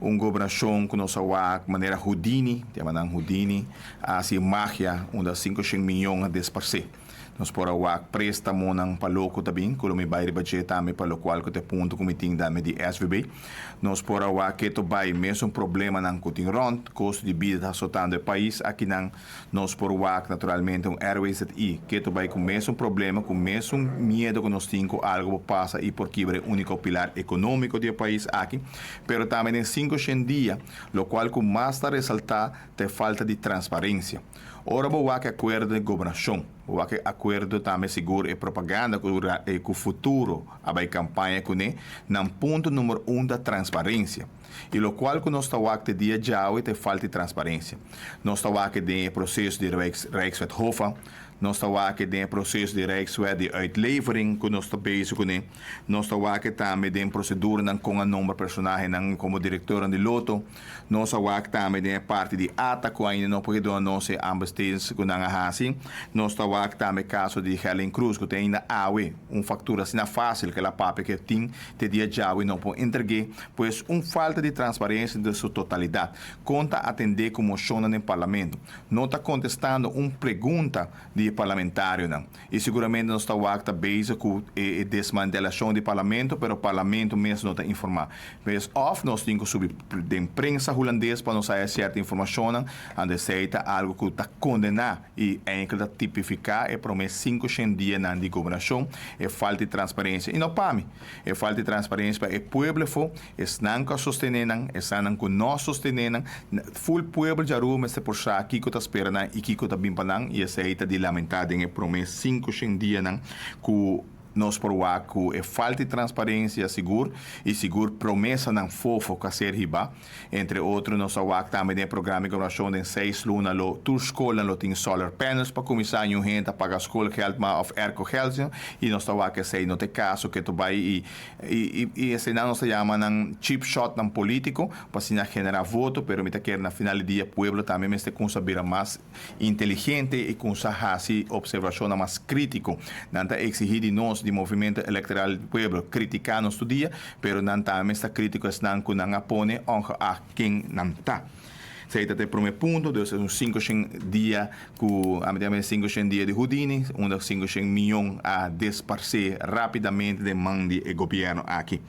governação que nós de maneira Houdini, de maneira Houdini, assim magia, onde 500 milhões a disparcer. Nós por awak préstamo ng paloko também, kung may bayar budget também para o qual que te punto kumiting dami de SVB. Nós por awak que to bay mesmo problema ng kuting rond, custo de vida soltando o país, aqui nang nós por awak naturalmente Airways que to bay com mesmo problema, com mesmo medo que nós temos algo passa e por quebre único pilar econômico do país aqui, pero também em 5 dias, lo qual com mais está resaltar te falta de transparência. Ora, o acordo de governação, o acordo também seguro e propaganda com o futuro, a campanha com ele, no ponto número 1 da transparência. E o qual que nós estamos aqui dia já te falta de transparência. Nós estamos aqui de processo de Rijkswethoven, nós estamos aqui de processo de Rijkswet de uitlevering que nós estamos bezig com ele. Nós estamos aqui também de procedura com o nome personagem como diretor de loto. Nós estamos aqui também de parte de ata que ainda não pode dar nossa ambestência com a assim. Nós estamos aqui também caso de Helen Cruz que tem ainda fatura assim fácil que ela papi que tem de dia já e não pode entregar, pois falta de transparência de sua totalidade. Conta atender como moção no parlamento. Não está contestando pergunta de parlamentário, não. E seguramente não está o acta base com a desmantelação do parlamento, mas o parlamento mesmo não está informado. Mas nós temos sobre a imprensa holandesa para nos sair certa informação, onde aceita algo que está condenado e ainda tipificar e promete 5 dias de governação e falta de transparência. E não para mim, é falta de transparência para o povo, estão com sostenendo, estão com nós sostenendo, full povo já rumo este por sa que está esperando e que está bimpanang e aceita de lamentar em promessa 5 dias que nós por o é falta de transparência seguro e seguro promessa não fofo que ser riba entre outros nós o também tem programa de governação de 6 lunas lo tu escola lo tem solar panels para começar a gente a pagar escola que é uma of erco health e nós o que sei no te caso que tu vai e esse não se chama um cheap shot não político para se generar voto pero me quer na final do dia pueblo também me este com saber mais inteligente e com assim observação mais crítico não tá exigir de nós de movimento eleitoral do povo criticar nosso dia, pero não também está crítico estão com não apone a quem não está. Seita te primeiro ponto, dus 5 dias com a 5 dias de Houdini, onde 5 milhões a disparcer rapidamente de mão do governo aqui.